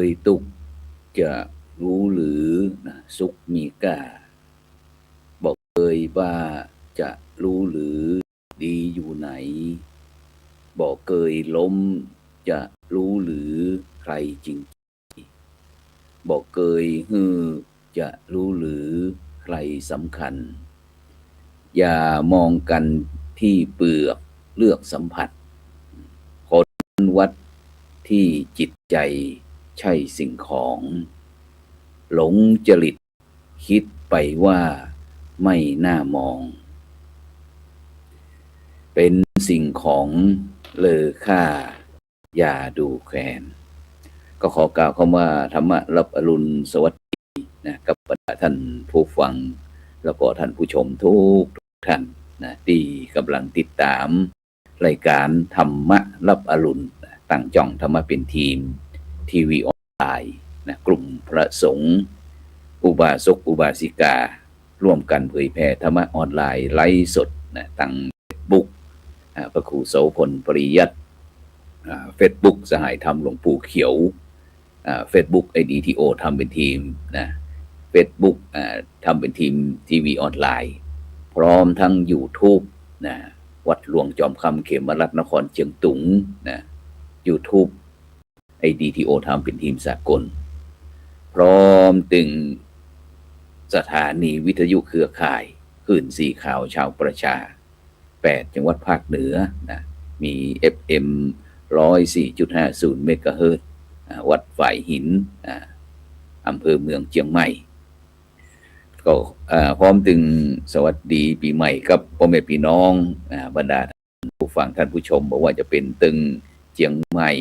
ยตุกข์จะรู้หรือนะสุขมีกาบอกเคยว่าจะรู้หรือดีอยู่ไหนบอกเคยล้มจะรู้หรือใครจริงบอกเคยฮือจะรู้หรือใครสำคัญอย่ามองกันที่เปลือกเลือกสัมผัสคนวัดที่จิตใจใช่สิ่งของหลงจริตคิดไปว่าไม่น่ามองเป็นสิ่งของเลอค่าอย่าดูแคลนก็ขอกล่าวคำว่าธรรมะรับอรุณสวัสดีนะกับบรรดาท่านผู้ฟังแล้วก็ท่านผู้ชมทุกท่านนะที่กำลังติดตามรายการธรรมะรับอรุณตั้งจ่องธรรมะเป็นทีมทีวีออนไลน์นะกลุ่มพระสงฆ์อุบาสกอุบาสิการ่วมกันเผยแผ่ธรรมะออนไลน์ไลฟ์สดนะตั้งเฟซบุ๊กพระครูโสพลปริยัติเฟซบุ๊กสหายธรรมหลวงปู่เขียวเฟซบุ๊กIDTO ทำเป็นทีมนะเฟซบุ๊กทำเป็นทีมทีวีออนไลน์พร้อมทั้ง YouTube นะวัดหลวงจอมคำเขมรัตนนครเชียงตุงนะ YouTube IDTO ทำเป็นทีมสากลพร้อมถึงสถานีวิทยุเครือข่ายคลื่นสีข่าวชาวประชา8จังหวัดภาคเหนือนะมี FM 104.50 เมกะเฮิรตซ์วัดฝ่ายหินอำเภอเมืองเชียงใหม่ก็พร้อมถึงสวัสดีปีใหม่กับพ่อแม่พี่น้องบรรดาผู้ฟังท่านผู้ชมบอกว่าจะเป็นตึงเชียงใหม่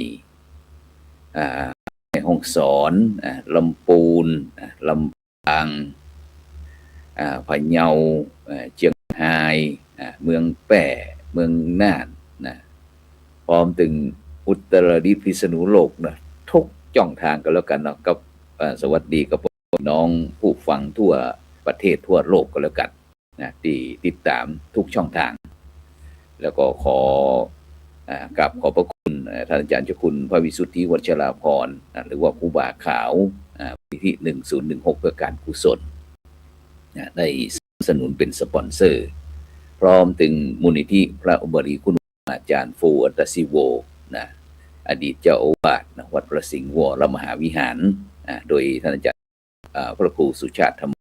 แม่ฮ่องสอนลำพูนลำปางพะเยาเชียงรายเมืองแปร่เมืองน่านนะพร้อมถึงอุตรดิตถ์พิษณุโลกนะทุกช่องทางกันแล้วกันเนาะกับสวัสดีกับน้องผู้ฟังทั่วประเทศทั่วโลกก็แล้วกันนะที่ติดตามทุกช่องทางแล้วก็กับขอบพระคุณท่านอาจารย์เจ้าคุณพระวิสุทธิวัชราภรณ์หรือว่าครูบาขาวที่1016เพื่อการกุศลได้สนับสนุนเป็นสปอนเซอร์พร้อมถึงมูลนิธิพระอุบรีคุณอาจารย์ฟูอัตสิโวนะอดีตเจ้าอาวาสวัดพระสิงห์วรมหาวิหารโดยท่านอาจารย์พระครูสุชาติธรรม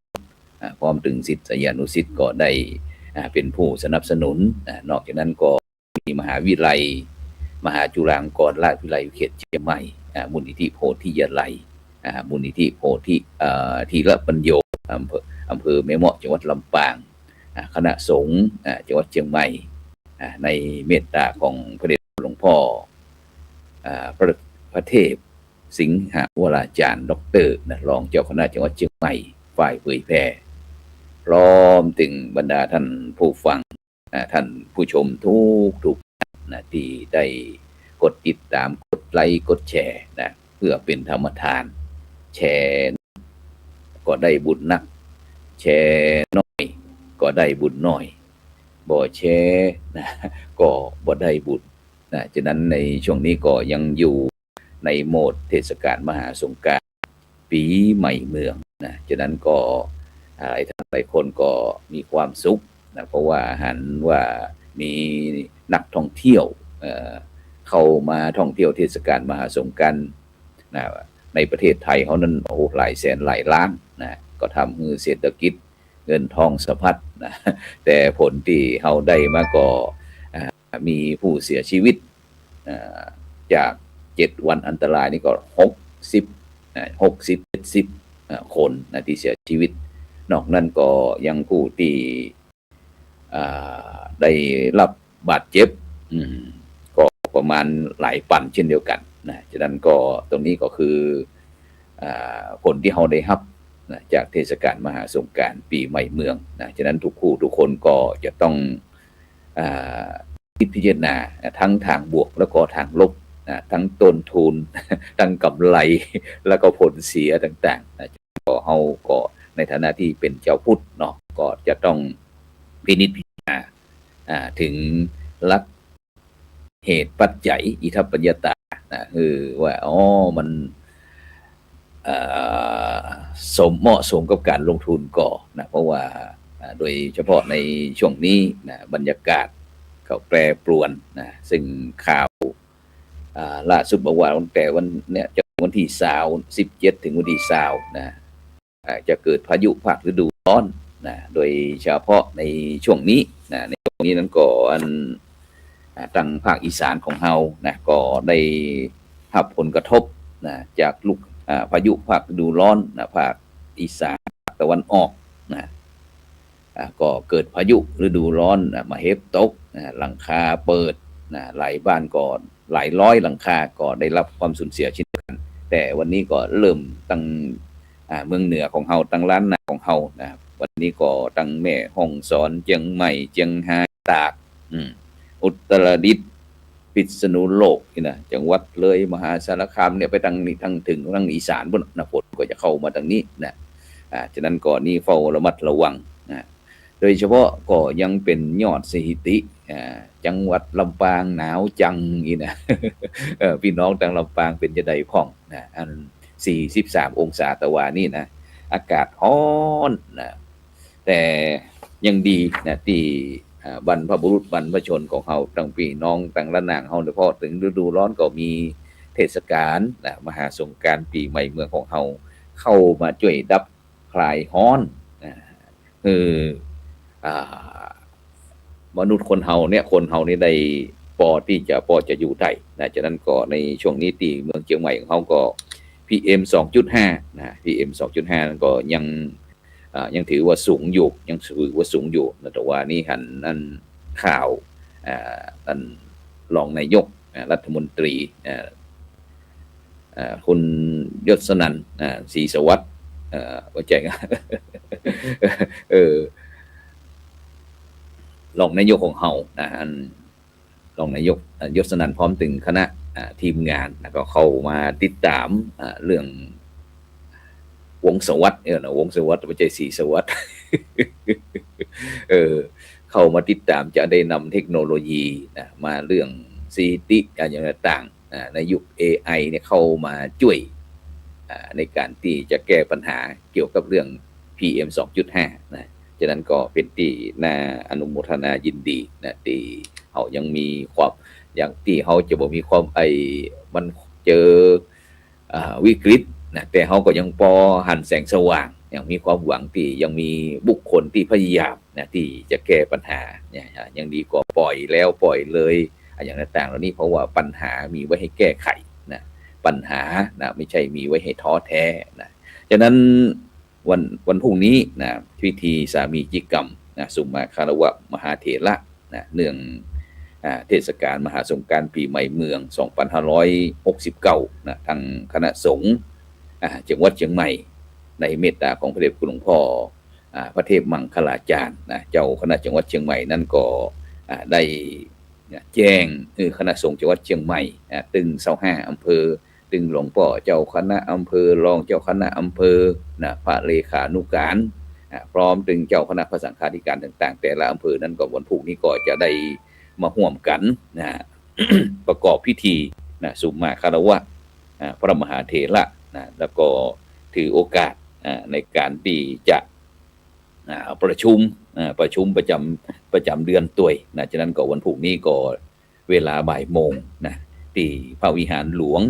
พร้อมถึงศิษยานุศิษย์ก็ได้เป็นผู้สนับสนุนนอกจากนั้นก็มีมหาวิทยาลัยมหาจุฬาลงกรณราชวิทยาลัยเขตเชียงใหม่มูลนิธิโพธิยาลัยมูลนิธิโพธิทีละปัญโยอำเภอแม่เมาะจังหวัดลำปางคณะสงฆ์จังหวัดเชียงใหม่ในเมตตาของพระเดชหลวงพ่อพระเทพสิงหวราจารย์ดร.รองเจ้าคณะจังหวัดเชียงใหม่ฝ่ายเผยแพร่พร้อมถึงบรรดาท่านผู้ฟังท่านผู้ชมทุกท่านนะที่ได้กดติดตามกดไลค์กดแชร์นะเพื่อเป็นธรรมทานแชร์ก็ได้บุญนักแชร์น้อยก็ได้บุญน้อยบ่แชร์นะก็บ่ได้บุญนะฉะนั้นในช่วงนี้ก็ยังอยู่ในโหมดเทศกาลมหาสงกรานต์ปีใหม่เมืองนะฉะนั้นก็หลายคนก็มีความสุขนะเพราะว่าหันว่ามีนักท่องเที่ยวเข้ามาท่องเที่ยวเทศกาลมหาสงกรานต์นะในประเทศไทยเขานั้นโอ้หลายแสนหลายล้านนะก็ทำให้เศรษฐกิจเงินทองสะพัดนะแต่ผลที่เขาได้มาก็มีผู้เสียชีวิตจาก7วันอันตรายนี่ก็60-70คนนะที่เสียชีวิตนอกนั้นก็ยังผู้ที่ได้รับบาดเจ็บก็ประมาณหลายพันเช่นเดียวกันนะฉะนั้นก็ตรงนี้ก็คือผลที่เขาได้รับนะจากเทศกาลมหาสงกรานต์ปีใหม่เมืองนะฉะนั้นทุกคนก็จะต้องพิจารณาทั้งทางบวกแล้วก็ทางลบนะทั้งต้นทุนทั้งกำไรแล้วก็ผลเสียต่างๆนะก็เขาก็ในฐานะที่เป็นเจ้าพุทธเนาะก็จะต้องพินิจพิจารณาถึงหลักเหตุปัจจัยอิทัปปัญญตานะคือว่ามัน เอ่สมเหมาะสมกับการลงทุนก่อนนะเพราะว่าโดยเฉพาะในช่วงนี้นะบรรยากาศเขาแปรปรวนนะซึ่งข่าวล่าสุดบอกว่าตั้งแต่วันเนี่ยจะวันที่17ถึงวันที่20นะจะเกิดพายุภาคฤดูร้อนนะโดยเฉพาะในช่วงนี้นะในช่วงนี้นั้นก็ทางภาคอีสานของเฮานะก็ได้รับผลกระทบนะจากลูกพายุภาคฤดูร้อนนะภาคอีสานตะวันออกนะก็เกิดพายุฤดูร้อนมาเฮฟตกหลังคาเปิดหลายบ้านก็หลายร้อยหลังคาก็ได้รับความสูญเสียเช่นกันแต่วันนี้ก็เริ่มตั้งเมืองเหนือของเฮาตั้งล้านนาของเฮานะวันนี้ก็ตั้งแม่ฮ่องสอนเชียงใหม่เชียงรายตากอุตรดิตถ์พิษณุโลกนี่นะจังหวัดเลยมหาสารคามเนี่ยไปทางนี้ทางถึงทางอีสานบนนะฝนก็จะเข้ามาทางนี้นะฉะนั้นก็นี่เฝ้าระมัดระวังนะโดยเฉพาะก็ยังเป็นยอดสถิติจังหวัดลำปางหนาวจังนี่นะพี่น้องทางลำปางเป็นจะได้พ่องนะอัน43องศาตะวันนี่นะอากาศร้อนนะแต่ยังดีนะที่บรรพบุรุษบรรพชนของเฮาตั้งพี่น้องตั้งละนางเฮาโดยเฉพาะถึงฤดูร้อนก็มีเทศกาลนะมหาสงกรานต์ปีใหม่เมืองของเฮาเข้ามาช่วยดับคลายร้อนมนุษย์คนเฮาเนี่ยคนเฮานี่ได้พอจะอยู่ได้นะฉะนั้นก็ในช่วงนี้ที่เมืองเชียงใหม่ของเฮาก็ PM 2.5 นะ PM 2.5 นั้นก็ยังถือว่าสูงอยู่ยังถือว่าสูงอยู่แต่ว่านี่หันนั่นข่าวนั่นรองนายกรัฐมนตรีคุณยศนันท์ศรีสวัสดิ์ว่าใจรองนายกของเฮานะรองนายกยศนันท์พร้อมถึงคณะทีมงานก็เข้ามาติดตามเรื่องวงสวัสดิ์วงสวัสดิ์ไม่ใช่ศรีสวัสดิ์เข้ามาติดตามจะได้นำเทคโนโลยีมาเรื่องซีติอย่างต่างในยุค AI เนี่ยเข้ามาช่วยในการที่จะแก้ปัญหาเกี่ยวกับเรื่อง PM 2.5 นะฉะนั้นก็เป็นที่น่าอนุโมทนายินดีนะที่เขายังมีความอย่างที่เขาจะบอกมีความมันเจอวิกฤตนะแต่เขาก็ยังพอหันแสงสว่างยังมีความหวังที่ยังมีบุคคลที่พยายามนะที่จะแก้ปัญหาเนี่ยยังดีกว่าปล่อยแล้วปล่อยเลยอย่างต่างๆเหล่านี้เพราะว่าปัญหามีไว้ให้แก้ไขนะปัญหานะไม่ใช่มีไว้ให้ท้อแท้นะฉะนั้นวันพรุ่งนี้นะพิธีสามีจิกรรมนะสุมาคารวะมหาเถระนะเนื่องเทศกาลมหาสงกรานต์ปีใหม่เมือง2569นะทางคณะสงฆ์จังหวัดเชียงใหม่ในเมตตาของพระเดชคุณหลวงพ่อพระเทพมังคลาจารย์นะเจ้าคณะจังหวัดเชียงใหม่นั่นก็ได้แจ้งคณะสงฆ์จังหวัดเชียงใหม่ตึง25อำเภอตึงหลวงพ่อเจ้าคณะอำเภอรองเจ้าคณะอำเภอนะพระเลขานุการพร้อมถึงเจ้าคณะพระสังฆาธิการต่างๆแต่ละอำเภอนั้นก็วันพรุ่งนี้ก็จะได้มาร่วมกันนะ ประกอบพิธีนะสุมาคารวะพระมหาเถระนะแล้วก็ถือโอกาสในการที่จะประชุมประจำเดือนตุยนะฉะนั้นก็วันพรุ่งนี้ก็เวลาบ่ายโมงนะที่พระวิหารหลวง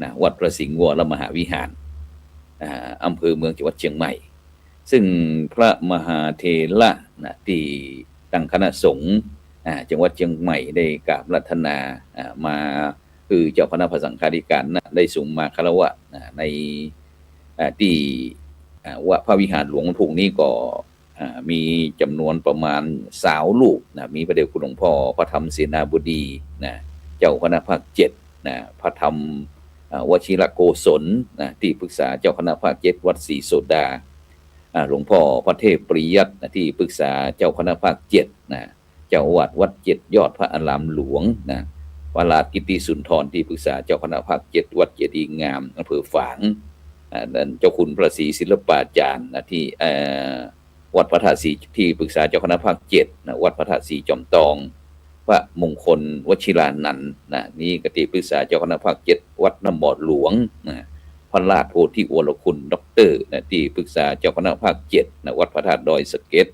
นะวัดพระสิงห์วรมหาวิหารอำเภอเมืองจังหวัดเชียงใหม่ซึ่งพระมหาเถระนะที่ตั้งคณะสงฆ์จังหวัดเชียงใหม่ได้กราบรัตนามาคือเจ้าคณะพระสังฆาธิการนะได้ส่งมาคารวะในที่ว่าพระวิหารหลวงพรุ่งนี้ก็มีจำนวนประมาณ20ลูกนะมีพระเดชคุณหลวงพ่อพระธรรมเสนาบดีนะเจ้าคณะภาค7นะพระธรรมวชิรโกศลนะที่ปรึกษาเจ้าคณะภาค7วัดศรีโสดาหลวงพ่อพระเทพปริยัตินะที่ปรึกษาเจ้าคณะภาค7นะเจ้าวัด7ยอดพระอารามหลวงนะวราชกิติสุนทรที่ปรึกษาเจ้าคณะภาค7วัดเจดีย์งามอำเภอฝางเจ้าคุณพระศรีศิลปาจารย์นะที่วัดพระธาตุศรีที่ปรึกษาเจ้าคณะภาค7นะวัดพระธาตุศรีจอมทองพระมงคลวชิรานันท์นะนี่กติปรึกษาเจ้าคณะภาค7วัดน้ำบ่อหลวงนะ พระราชโพธิวรคุณด็อกเตอร์นะที่ปรึกษาเจ้าคณะภาค7นะวัดพระธาตุดอยสะเก็ด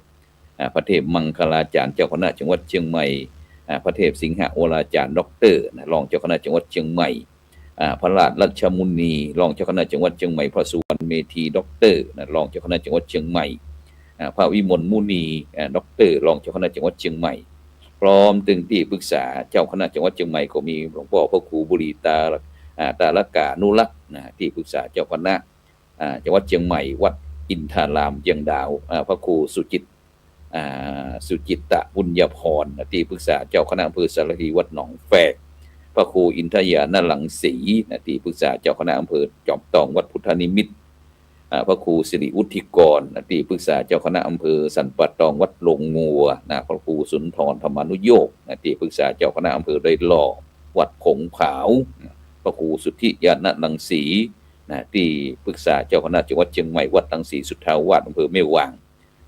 พระเทพมังคลาจารย์เจ้าคณะจังหวัดเชียงใหม่พระเทพสิงหวราจารย์ด็อกเตอร์นะรองเจ้าคณะจังหวัดเชียงใหม่พระราชรัชมุนีรองเจ้าคณะจังหวัดเชียงใหม่พระสุวรรณเมธีด็อกเตอร์นะรองเจ้าคณะจังหวัดเชียงใหม่พระวิมลมุนีด็อกเตอร์รองเจ้าคณะจังหวัดเชียงใหม่พร้อมถึงที่ปรึกษาเจ้าคณะจังหวัดเชียงใหม่ก็มีหลวงพ่อพระครูบุรีตาลกานุรักษ์นะที่ปรึกษาเจ้าคณะจังหวัดเชียงใหม่วัดอินทารามเจียงดาวพระครูสุจิตตะบุญญพรที่ปรึกษาเจ้าคณะอำเภอสารพีวัดหนองแฝกพระครูอินทยานหลังศรีที่ปรึกษาเจ้าคณะอำเภอจอมตองวัดพุทธนิมิตรพระครูสิริวุฒิกรที่ปรึกษาเจ้าคณะอำเภอสันป่าตองวัดลงงัวพระครูสุนทรธรรมานุโยคที่ปรึกษาเจ้าคณะอำเภอไร่หล่อวัดผงขาวพระครูสุทธิยานลังสีที่ปรึกษาเจ้าคณะจังหวัดเชียงใหม่วัดลังสีสุทธาวาสอำเภอแม่วาง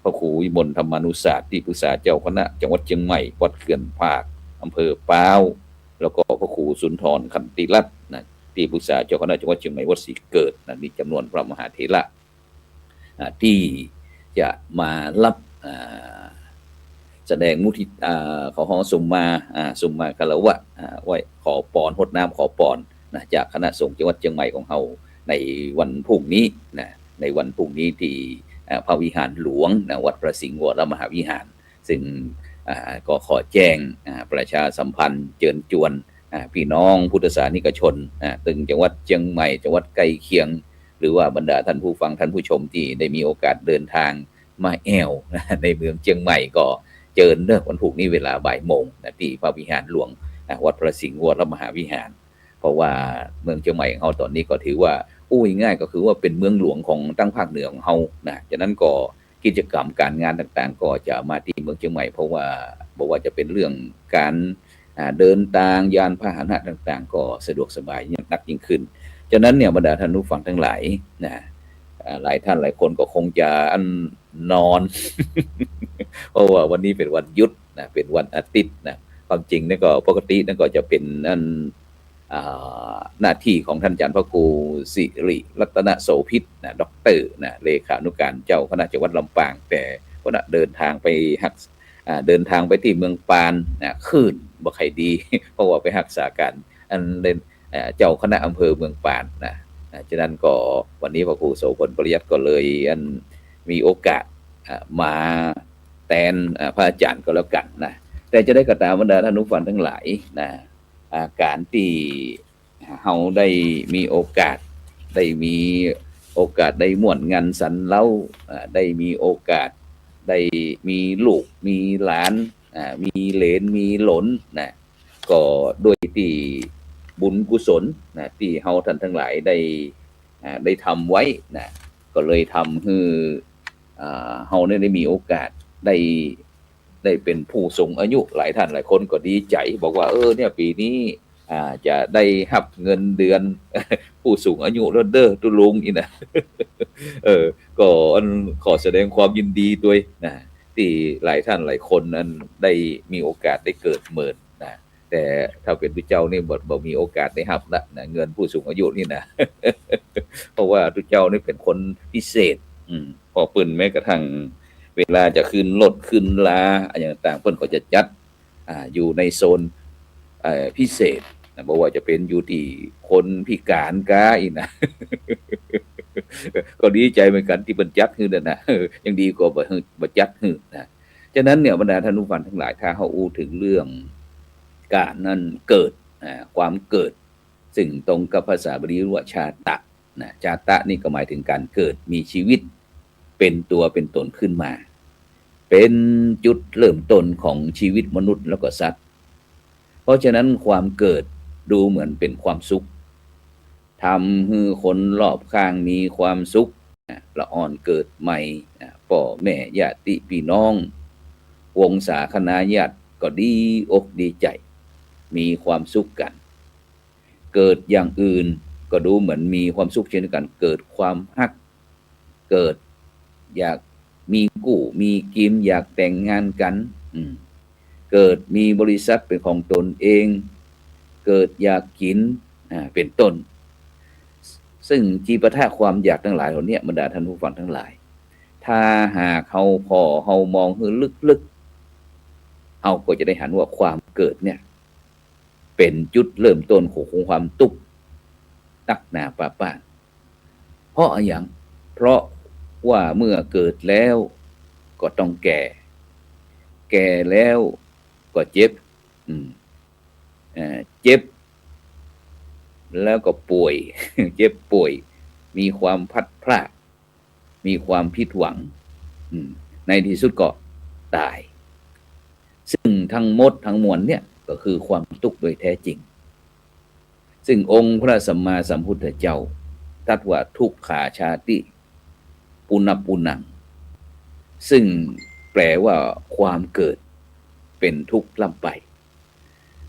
พระครูวิมลธรรมานุศาสตร์ที่ปรึกษาเจ้าคณะจังหวัดเชียงใหม่วัดเขื่อนภาคอำเภอป้าวแล้วก็พระครูสุนทรขันติรัตน์ที่ปรึกษาเจ้าคณะจังหวัดเชียงใหม่วัดศรีเกิดมีจำนวนพระมหาเถระที่จะมารับแสดงมุทิเขาห้องสมมาคารวะไว้ขอปอนหดน้ำขอปอนจากคณะสงฆ์จังหวัดเชียงใหม่ของเราในวันพรุ่งนี้ในวันพรุ่งนี้ที่พระวิหารหลวงวัดพระสิงห์วรมหาวิหารซึ่งก็ขอแจ้งประชาสัมพันธ์เชิญชวนพี่น้องพุทธศาสนิกชนตึงจังหวัดเชียงใหม่จังหวัดใกล้เคียงหรือว่าบรรดาท่านผู้ฟังท่านผู้ชมที่ได้มีโอกาสเดินทางมาแอวในเมืองเชียงใหม่ก็เจอเรื่องวันพรุ่งนี้เวลาบ่ายโมงที่พระวิหารหลวงวัดพระสิงห์วรมหาวิหารเพราะว่าเมืองเชียงใหม่ของเราตอนนี้ก็ถือว่าง่ายก็คือว่าเป็นเมืองหลวงของตั้งภาคเหนือของเราฉะนั้นก็กิจกรรมการงานต่างๆก็จะมาที่เมืองเชียงใหม่เพราะว่าบอกว่าจะเป็นเรื่องการเดินทางยานพาหนะต่างๆก็สะดวกสบายนักยิ่งขึ้นฉะนั้นเนี่ยบรรดาท่านผู้ฟังทั้งหลายหลายท่านหลายคนก็คงจะนอน เพราะว่าวันนี้เป็นวันหยุดเป็นวันอาทิตย์ความจริงนั่นก็ปกตินั่นก็จะเป็นหน้าที่ของท่านอาจารย์พระครูสิริรัตนโสภิตด็อกเตอร์เลขานุการเจ้าคณะจังหวัดลำปางแต่ก็เดินทางไปที่เมืองปานคืนบ่ค่อยดี เพราะว่าไปรักษาการเล่นเจ้าคณะอำเภอเมืองปานฉะนั้นก็วันนี้พระครูโสพลปริยัติก็เลยมีโอกาสมาแทนพระอาจารย์ก็แล้วกันแต่จะได้กระตามบรรดาท่านผู้ฟังทั้งหลายการที่เฮาได้มีโอกาสได้ม่วนงานสันเล่าได้มีโอกาสได้มีลูกมีหลานมีเหลนมีหลนก็ด้วยที่บุญกุศลที่เฮาท่านทั้งหลายได้ทำไว้ก็เลยทำให้เฮาได้มีโอกาสได้เป็นผู้สูงอายุหลายท่านหลายคนก็ดีใจบอกว่าเนี่ยปีนี้จะได้รับเงินเดือน ผู้สูงอายุแล้วเด้อตุลุงอีนะ ก็ขอแสดงความยินดีด้วยที่หลายท่านหลายคนนั้นได้มีโอกาสได้เกิดเหมินแต่ถ้าเป็นผู้เจ้านี่บ่มีโอกาสได้รับเงินผู้สูงอายุนี่นะ เพราะว่าผู้เจ้านี่เป็นคนพิเศษพอปืนแม้กระทั่งเวลาจะขึ้นรถขึ้นลาอย่างต่างเพิ่นก็จะจัดอยู่ในโซนพิเศษบอกว่าจะเป็นอยู่ที่คนพิการก้าอีกนะ ก็ดีใจเหมือนกันที่เพิ่นจัดให้นั่นนะยังดีกว่าบ่จัดให้ฉะนั้นเนี่ยบรรดาท่านผู้ฟังทั้งหลายถ้าเฮาอู้ถึงเรื่องการนั้นเกิดความเกิดซึ่งตรงกับภาษาบาลีว่าชาตะชาตะนี่ก็หมายถึงการเกิดมีชีวิตเป็นตัวเป็นตนขึ้นมาเป็นจุดเริ่มต้นของชีวิตมนุษย์แล้วก็สัตว์เพราะฉะนั้นความเกิดดูเหมือนเป็นความสุขทำให้คนรอบข้างมีความสุขละอ่อนเกิดใหม่พ่อแม่ญาติพี่น้องวงศาคณาญาติก็ดีอกดีใจมีความสุขกันเกิดอย่างอื่นก็ดูเหมือนมีความสุขเช่นกันเกิดความฮักเกิดอยากมีกู้มีกิมอยากแต่งงานกันเกิดมีบริษัทเป็นของตนเองเกิดอยากกินเป็นต้น ซึ่งจีปะทะความอยากทั้งหลายเหล่านี้บรรดาท่านผู้ฟังทั้งหลายถ้าหากเฮาพอเฮามองให้ลึกๆเฮาก็จะได้หันว่าความเกิดเนี่ยเป็นจุดเริ่มต้นของความทุกข์ตักหนาป่าป้านเพราะอะไรอย่างเพราะว่าเมื่อเกิดแล้วก็ต้องแก่แล้วก็เจ็บเจ็บแล้วก็ป่วย เจ็บป่วยมีความพัดพลาดมีความผิดหวังในที่สุดก็ตายซึ่งทั้งหมดทั้งมวลเนี่ยก็คือความทุกข์โดยแท้จริงซึ่งองค์พระสัมมาสัมพุทธเจ้าตรัสว่าทุกขาชาติปุณปุนังซึ่งแปลว่าความเกิดเป็นทุกข์ล่ำไป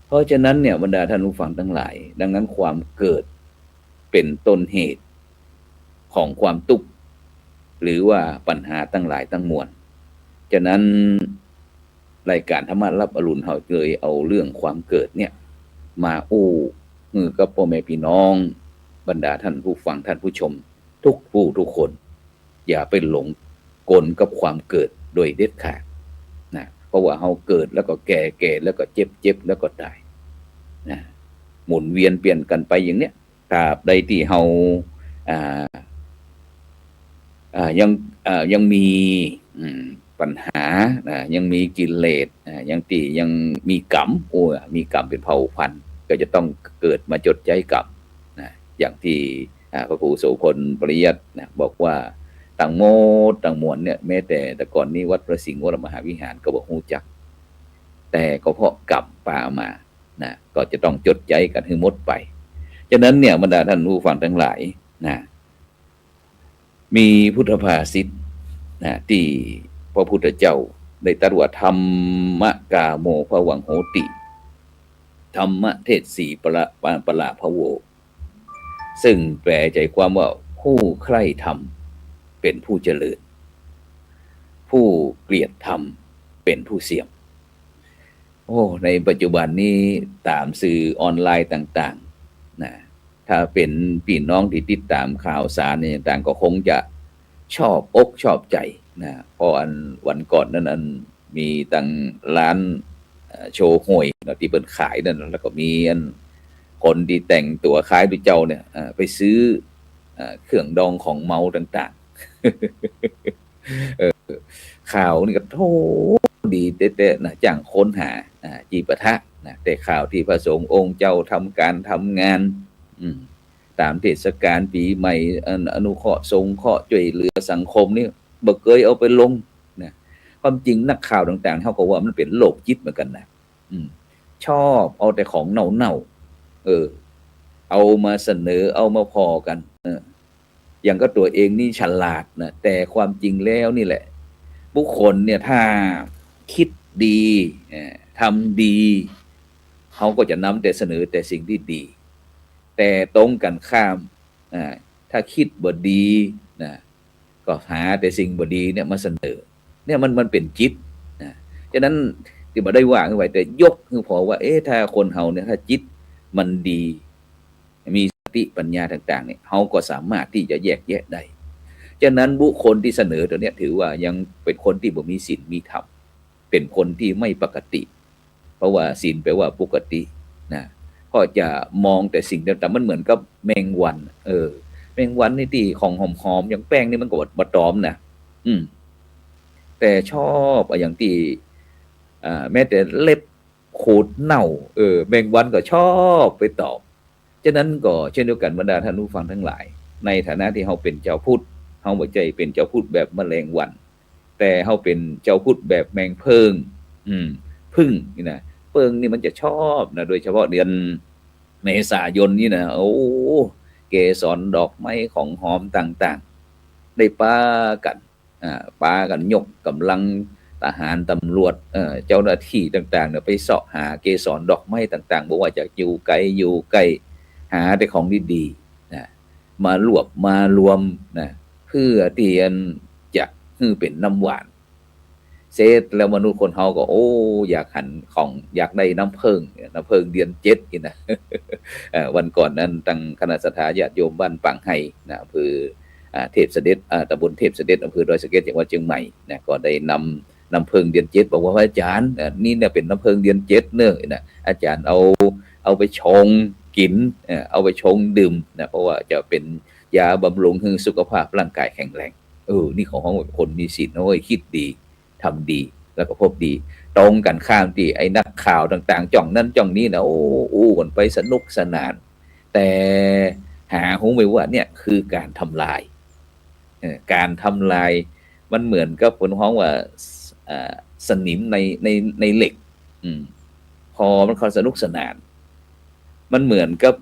เพราะฉะนั้นเนี่ยบรรดาท่านผู้ฟังทั้งหลายดังนั้นความเกิดเป็นต้นเหตุของความทุกข์หรือว่าปัญหาทั้งหลายทั้งมวลฉะนั้นรายการธรรมะรับอรุณเฮาเลยเอาเรื่องความเกิดเนี่ยมากับพ่อแม่พี่น้องบรรดาท่านผู้ฟังท่านผู้ชมทุกคนอย่าไปหลงกลกับความเกิดโดยเด็ดขาดนะเพราะว่าเฮาเกิดแล้วก็แก่แล้วก็เจ็บแล้วก็ตายนะหมุนเวียนเปลี่ยนกันไปอย่างเนี้ยตราบใดที่เฮายังมีปัญหายังมีกิเลสยังมีกรรมมีกรรมเป็นเผ่าพันธุ์ก็จะต้องเกิดมาจดใจกรรมนะอย่างที่พระครูโสพลปริยัตินะบอกว่าต่างโมดต่างมวลเนี่ยแม้แต่ก่อนนี้วัดพระสิงห์วรมหาวิหารก็บอกฮู้จักแต่ก็เพราะกรรมพามานะก็จะต้องจดใจกันให้หมดไปฉะนั้นเนี่ยบรรดาท่านผู้ฟังทั้งหลายนะมีพุทธภาษิตนะที่พระพุทธเจ้าได้ตรัสว่าธรรมกาโมภวังโหติธรรมเทศสีปละภโวซึ่งแปลใจความว่าผู้ใคร่ธรรมเป็นผู้เจริญผู้เกลียดธรรมเป็นผู้เสื่อมในปัจจุบันนี้ตามสื่อออนไลน์ต่างๆนะถ้าเป็นพี่น้องที่ติดตามข่าวสารเนี่ยต่างก็คงจะชอบอกชอบใจนะเพราะวันก่อนนั้นมีตั้งร้านโชว์หวยที่เปิดขายนั่นแล้วก็มีคนที่แต่งตัวคล้ายด้วยเจ้าเนี่ยไปซื้อเครื่องดองของเมาต่างๆข่าวนี่ก็โธ่ดีเต๊ะๆนะจ้างค้นหาจีปะทะนะแต่ข่าวที่พระสงฆ์องค์เจ้าทำงานตามเทศกาลปีใหม่อนุเคราะห์สงเคราะห์ช่วยเหลือสังคมนี่บ่เคยเอาไปลงนะความจริงนักข่าวต่างๆเขาก็ว่ามันเป็นโรคจิตเหมือนกันนะชอบเอาแต่ของเน่าเอามาเสนอเอามาพอกันอย่างก็ตัวเองนี่ฉลาดนะแต่ความจริงแล้วนี่แหละบุคคลเนี่ยถ้าคิดดีทำดีเขาก็จะนำแต่เสนอแต่สิ่งที่ดีแต่ตรงกันข้ามถ้าคิดบ่ดีนะก็หาแต่สิ่งบ่ดีเนี่ยมาเสนอเนี่ยมันเป็นจิตนะฉะนั้นที่บ่ได้ว่าไว้แต่ยกคือพอว่าถ้าคนเฮาเนี่ยถ้าจิตมันดีมีสติปัญญาต่างๆเนี่ยเฮาก็สามารถที่จะแยกแยะได้ฉะนั้นบุคคลที่เสนอตัวเนี้ยถือว่ายังเป็นคนที่บ่มีศีลมีธรรมเป็นคนที่ไม่ปกติเพราะว่าศีลแปลว่าปกตินะก็จะมองแต่สิ่งต่างๆมันเหมือนกับแมงวันแมงวันนี่ที่ของหอมๆอย่างแป้งนี่มันก็บ่ตอมนะแต่ชอบอย่างที่แม้แต่เล็บขูดเน่าแมงวันก็ชอบไปตอบฉะนั้นก็เช่นเดียวกันบรรดาท่านผู้ฟังทั้งหลายในฐานะที่เฮาเป็นเจ้าพุทธเฮาบ่ใจเป็นเจ้าพุทธแบบแมลงวันแต่เฮาเป็นเจ้าพุทธแบบแมงเพิงพึ่งนี่นะเพิงนี่มันจะชอบนะโดยเฉพาะเดือนเมษายนนี่นะเกสรดอกไม้ของหอมต่างๆได้ปากันยกกำลังทหารตำรวจเจ้าหน้าที่ต่างๆเนี่ยไปเสาะหาเกสรดอกไม้ต่างๆบอกว่าจะอยู่ไกลหาแต่ของดีๆนะมารวมนะเพื่อที่จะให้เป็นน้ำหวาน เสร็จแล้วมนุษย์คนเฮาก็โอ้อยากหันของอยากได้น้ำเพิงเดือนเจ็ดอีกนะ วันก่อนนั้นตั้งคณะสัตยาญาติโยมบ้านปังไห้นะอำเภอเทพเสด็จตำบลเทพเสด็จอำเภอดอยสะเก็ดจังหวัดเชียงใหม่นะก็ได้นำน้ำเพิงเดือนเจ็ดบอกว่าอาจารย์นี่เนี่ยเป็นน้ำเพิงเดือนเจ็ดเนอะนะอาจารย์เอาไปชงกินเอาไปชงดื่มนะเพราะว่าจะเป็นยาบำรุงให้สุขภาพร่างกายแข็งแรงนี่ของคนมีศีลนะเว้ยคิดดีทำดีแล้วก็พบดีตรงกันข้ามที่ไอ้นักข่าวต่างๆจ่องนั่นจ่องนี้นะโอ้กันไปสนุกสนานแต่หาหูไม่ว่าเนี่ยคือการทำลายการทำลายมันเหมือนกับคนฮ้องว่าสนิมในเหล็กพอมันเขาสนุกสนานมันเหมือนกับ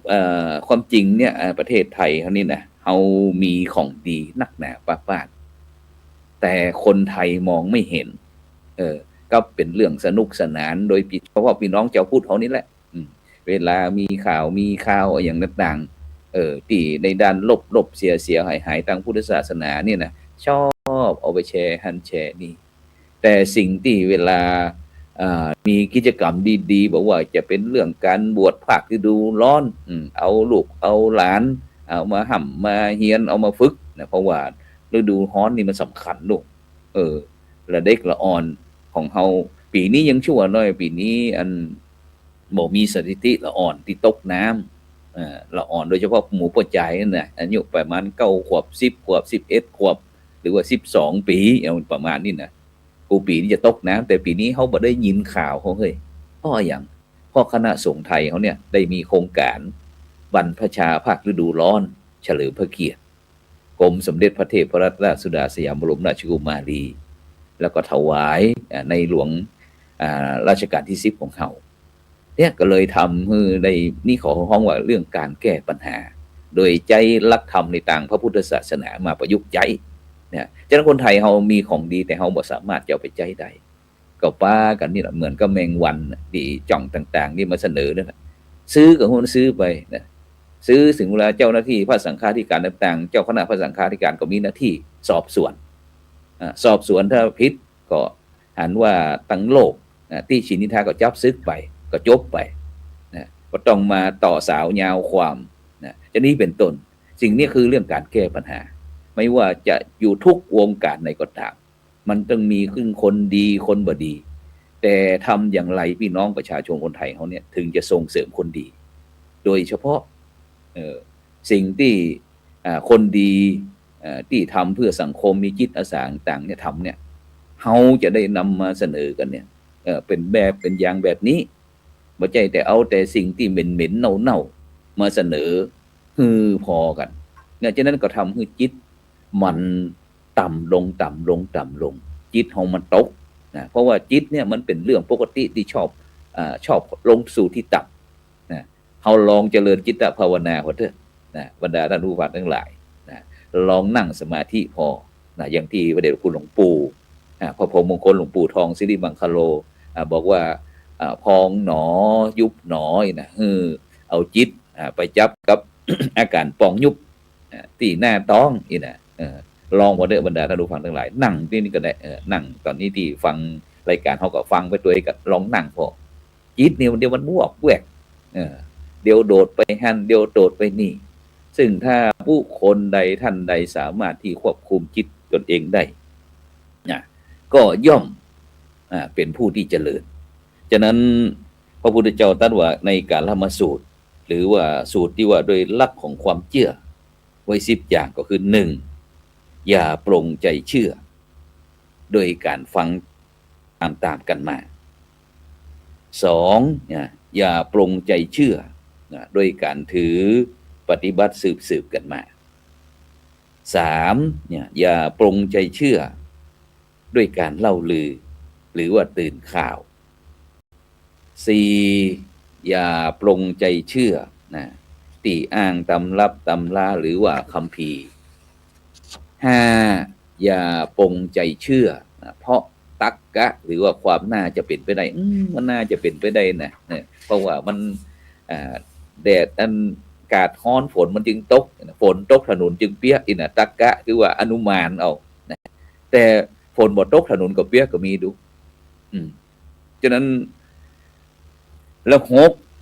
ความจริงเนี่ยประเทศไทยเขานี่นะเขามีของดีนักหนาป้าแต่คนไทยมองไม่เห็นก็เป็นเรื่องสนุกสนานโดยเฉพาะพี่น้องเจ้าพูดเขานี่แหละเวลามีข่าวอย่างต่างที่ในด้านลบเสียหายทางพุทธศาสนาเนี่ยนะชอบเอาไปแชร์หันแชร์นี่แต่สิ่งที่เวลามีกิจกรรมดีๆบอกว่าจะเป็นเรื่องการบวชภาคฤดูร้อนเอาลูกเอาหลานเอามาห่ำมาเฮียนเอามาฝึกนะเพราะว่าฤดูร้อนนี่มันสำคัญลูกละเด็กละอ่อนของเฮาปีนี้ยังชั่วหน่อยปีนี้อันบ่มีสถิติละอ่อนที่ตกน้ำละอ่อนโดยเฉพาะหมู่ป่อใจนั่นน่ะอายุประมาณ9 ขวบ10 ขวบ11 ขวบหรือว่า12 ปีประมาณนี้นะกูปีนี้จะตกน้ำแต่ปีนี้เขาบ่ได้ยินข่าวเขาเฮ้ยเพราะอย่างเพราะคณะสงฆ์ไทยเขาเนี่ยได้มีโครงการบรรพชาภาคฤดูร้อนเฉลิมพระเกียรติกรมสมเด็จพระเทพรัตนราชสุดาสยามบรมราชกุมารีแล้วก็ถวายในหลวงรัชกาลที่10ของเขาเนี่ยก็เลยทำให้ได้นี่ขอห้องว่าเรื่องการแก้ปัญหาโดยใจรักธรรมในต่างพระพุทธศาสนามาประยุกต์ใจเนี่ยฉะนั้นคนไทยเรามีของดีแต่เราบ่สามารถจะเอาไปใจได้ก็ป้ากันนี่แหละเหมือนกับแมงวันที่จ่องต่างๆนี่มาเสนอนั่นแหละซื้อกับคนซื้อไปนะซื้อถึงเวลาเจ้าหน้าที่พระสังฆาธิการต่างๆเจ้าคณะพระสังฆาธิการก็มีหน้าที่สอบสวนถ้าผิดก็หันว่าตั้งโลกที่ชินิทาก็จับซึกไปก็จบไปนะก็ต้องมาต่อสาวยาวความนะจะนี้เป็นต้นสิ่งนี้คือเรื่องการแก้ปัญหาไม่ว่าจะอยู่ทุกวงการไหนก็ตามมันต้องมีขึ้นคนดีคนบ่ดีแต่ทำอย่างไรพี่น้องประชาชนคนไทยเขาเนี่ยถึงจะส่งเสริมคนดีโดยเฉพาะสิ่งที่คนดีที่ทำเพื่อสังคมมีจิตอาสาต่างเนี่ยทำเนี่ยเขาจะได้นำมาเสนอกันเนี่ยเป็นแบบเป็นอย่างแบบนี้ไม่ใช่แต่เอาแต่สิ่งที่เหม็นเน่ามาเสนอพอกันเนี่ยฉะนั้นก็ทำให้จิตมันต่ำลงจิตของมันตกนะเพราะว่าจิตเนี่ยมันเป็นเรื่องปกติที่ชอบลงสู่ที่ต่ำนะเขาลองเจริญจิตภาวนาพอเถอะนะบรรดาท่านผู้ฟังทั้งหลายนะลองนั่งสมาธิพอนะอย่างที่พระเดชพระคุณหลวงปู่พระพรหมมงคลหลวงปู่ทองสิริมังคโลบอกว่าพองหนอยุบหนอนะเอาจิตไปจับกับ อาการปองยุบที่หน้าท้องอีนะลองพอเด้อบรรดาท่านผู้ฟังทั้งหลายนั่งที่นี่ก็ได้นั่งตอนนี้ที่ฟังรายการเขาก็ฟังไปตัวเองก็ลองนั่งพอจิตเนี่ยเดี๋ยวมันบวกแวกเดี๋ยวโดดไปหันเดี๋ยวโดดไปนี่ซึ่งถ้าผู้คนใดท่านใดสามารถที่ควบคุมจิตตนเองได้ก็ย่อมเป็นผู้ที่เจริญฉะนั้นพระพุทธเจ้าตรัสว่าในกาลมสูตรหรือว่าสูตรที่ว่าโดยหลักของความเชื่อไว้10 อย่างก็คือ 1. อย่าปรงใจเชื่อโดยการฟังตามกันมา 2. อย่าปรงใจเชื่อโดยการถือปฏิบัติสืบกันมา 3. อย่าปรงใจเชื่อด้วยการเล่าลือหรือว่าตื่นข่าว 4. อย่าปรงใจเชื่อตีอ้างตำรับตำราหรือว่าคัมภีร์ 5. อย่าปรงใจเชื่อเพราะตักกะหรือว่าความน่าจะเป็นไปได้มันน่าจะเป็นไปได้นะเพราะว่ามันแดดอันกาดฮ้อนฝนมันจึงตกฝนตกถนนจึงเปียกตักกะคือว่าอนุมานเอาแต่ ฝนบ่ตกถนนก็เปียกก็มีดูฉะนั้นแล้ว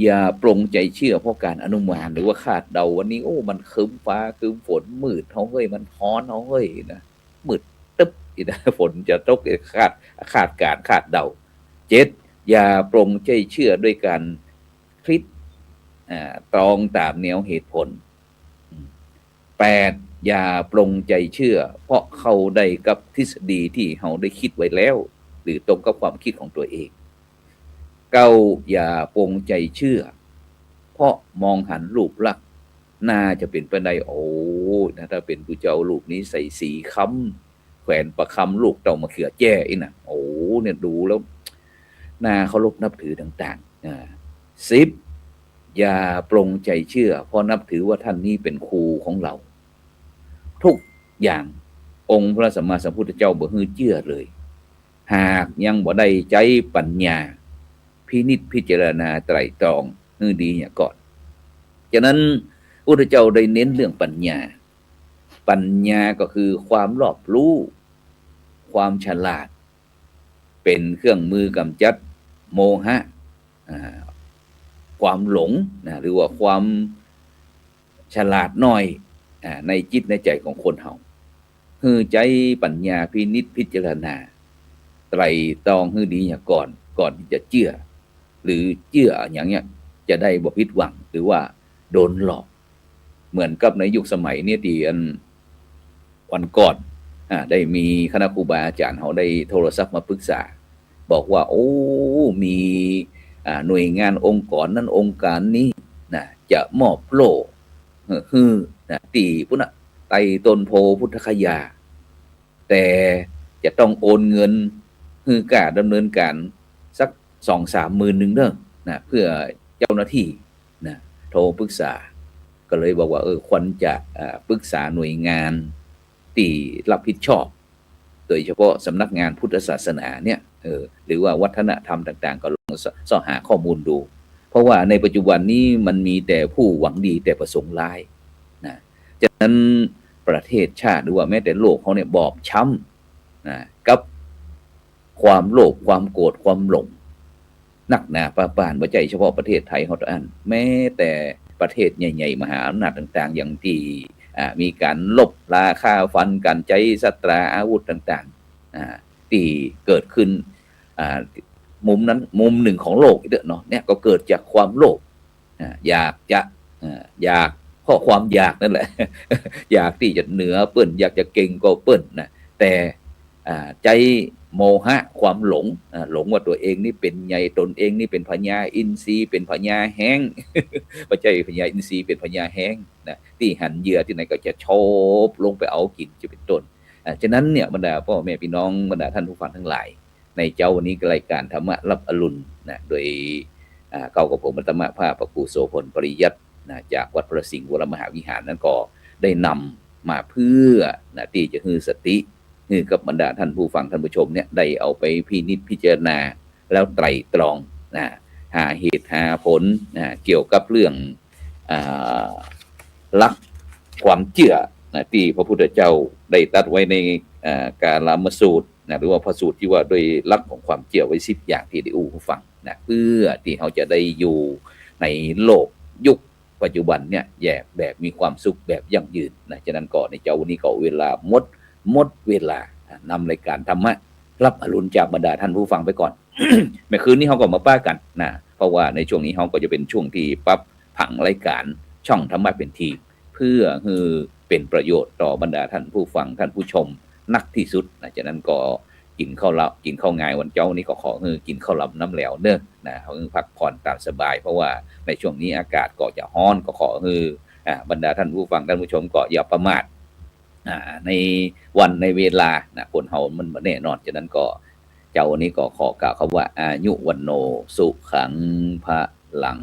อย่าปรงใจเชื่อเพราะการอนุมานหรือว่าคาดเดาวันนี้โอ้มันครึ้มฟ้าครึ้มฝนมืดเฮาเฮ้ยมันร้อนเฮาเฮ้ยนะมืดตึ๊บอีนะฝนจะตกคาดการคาดเดา7อย่าปรงใจเชื่อด้วยการคิดตรองตามแนวเหตุผล8อย่าปรงใจเชื่อเพราะเข้าได้กับทฤษฎีที่เฮาได้คิดไว้แล้วหรือตรงกับความคิดของตัวเอง9อย่าปรงใจเชื่อเพราะมองหันรูปลักษณ์น่าจะเป็นไปได้โอ้นะถ้าเป็นผู้เจ้ารูปนี้ใส่สีค้ำแขวนประคำลูกเต่ามะเขือแจ้อีน่ะโอ้เนี่ยดูแล้วน่าเคารพนับถือต่างๆ10อย่าปรงใจเชื่อเพราะนับถือว่าท่านนี้เป็นครูของเราทุกอย่างองค์พระสัมมาสัมพุทธเจ้าบ่ฮือเชื่อเลยหากยังบ่ได้ใจปัญญาพินิจพิจารณาไตร่ตรองฮือดีเนี่ยก่อนฉะนั้นพระพุทธเจ้าได้เน้นเรื่องปัญญาก็คือความรอบรู้ความฉลาดเป็นเครื่องมือกำจัดโมหะความหลงหรือว่าความฉลาดน้อยในจิตในใจของคนเฮาฮือใจปัญญาพินิจพิจารณาไตร่ตรองฮือดีเนี่ยก่อนที่จะเชื่อหรือเชื่ออย่างเงี้ยจะได้บ่ผิดหวังหรือว่าโดนหลอกเหมือนกับในยุคสมัยนี้ที่วันก่อนได้มีคณะครูบาอาจารย์เขาได้โทรศัพท์มาปรึกษาบอกว่าโอ้มีหน่วยงานองค์กรนั้นองค์การนี้นะจะมอบโล่นะตีพุทธไตรต้นโพพุทธคยาแต่จะต้องโอนเงินการดำเนินการสัก 2-3 หมื่นนึงเด้อนะเพื่อเจ้าหน้าที่นะโทรปรึกษาก็เลยบอกว่าควรจะปรึกษาหน่วยงานที่รับผิดชอบโดยเฉพาะสำนักงานพุทธศาสนาเนี่ยหรือว่าวัฒนธรรมต่างๆก็ลองสอบหาข้อมูลดูเพราะว่าในปัจจุบันนี้มันมีแต่ผู้หวังดีแต่ประสงค์ร้ายนะฉะนั้นประเทศชาติหรือว่าแม้แต่โลกเขาเนี่ยบอบช้ำนะกับความโลภความโกรธความหลงหนักหนาปาปานบ่ใช่เฉพาะประเทศไทยเฮาเท่านั้นแม้แต่ประเทศใหญ่ๆมหาอำนาจต่างๆอย่างที่มีการลบราฆ่าฟันกันใช้ศัตราอาวุธต่างๆที่เกิดขึ้นมุมนั้นมุมหนึ่งของโลกอีกเนาะเนี่ยก็เกิดจากความโลภอยากเพราะความอยากนั่นแหละ อยากที่จะเหนือเปิ้นอยากจะเก่งก็เปิ้นนะแต่ใจโมหะความหลงว่าตัวเองนี่เป็นใหญ่ตนเองนี่เป็นพญาอินทรีย์เป็นพญาแห้ง ไม่ใช่พญาอินทรีย์เป็นพญาแห้งนะที่หันเหยื่อที่ไหนก็จะโชบลงไปเอากินจะเป็นต้นฉะนั้นเนี่ยบรรดาพ่อแม่พี่น้องบรรดาท่านผู้ฟังทั้งหลายในเจ้าวันนี้รายการธรรมะรับอรุณนะโดยเก่ากับผมธรรมะพระครูโสพลปริยัตินะจากวัดพระสิงห์วรมหาวิหารนั้นก็ได้นำมาเพื่อนะที่จะฮือสติกับบรรดาท่านผู้ฟังท่านผู้ชมเนี่ยได้เอาไปพินิจพิจารณาแล้วไตร่ตรองหาเหตุหาผลเกี่ยวกับเรื่องหลักความเชื่อที่พระพุทธเจ้าได้ตรัสไว้ในกาลามสูตรหรือว่าพระสูตรที่ว่าโดยหลักของความเชื่อไว้10อย่างที่ได้ผู้ฟังเพื่อที่เขาจะได้อยู่ในโลกยุคปัจจุบันเนี่ยแบบมีความสุขแบบยั่งยืนฉะนั้นก่อนในเจ้าวันนี้ก็เวลาหมดเวลานำรายการธรรมะรับอรุณจากบรรดาท่านผู้ฟังไปก่อน เมื่อคืนนี้เขาก็มาป้ากันเพราะว่าในช่วงนี้เขาก็จะเป็นช่วงที่ปรับผังรายการช่องธรรมะเป็นทีเพื่อเป็นประโยชน์ต่อบรรดาท่านผู้ฟังท่านผู้ชมนักที่สุดฉะนั้นก็กินข้าวงายวันเจ้านี้ก็ขอกินข้าวหลำน้ำแล้วเด้อเขาพักผ่อนตามสบายเพราะว่าในช่วงนี้อากาศก็จะร้อนก็ขอบรรดาท่านผู้ฟังท่านผู้ชมก็อย่าประมาทในวันในเวลาคนเฮามันบ่แน่นอนฉะนั้นก็เจ้านี้ก็ขอกล่าวคำว่าอายุวันโนสุขังพลัง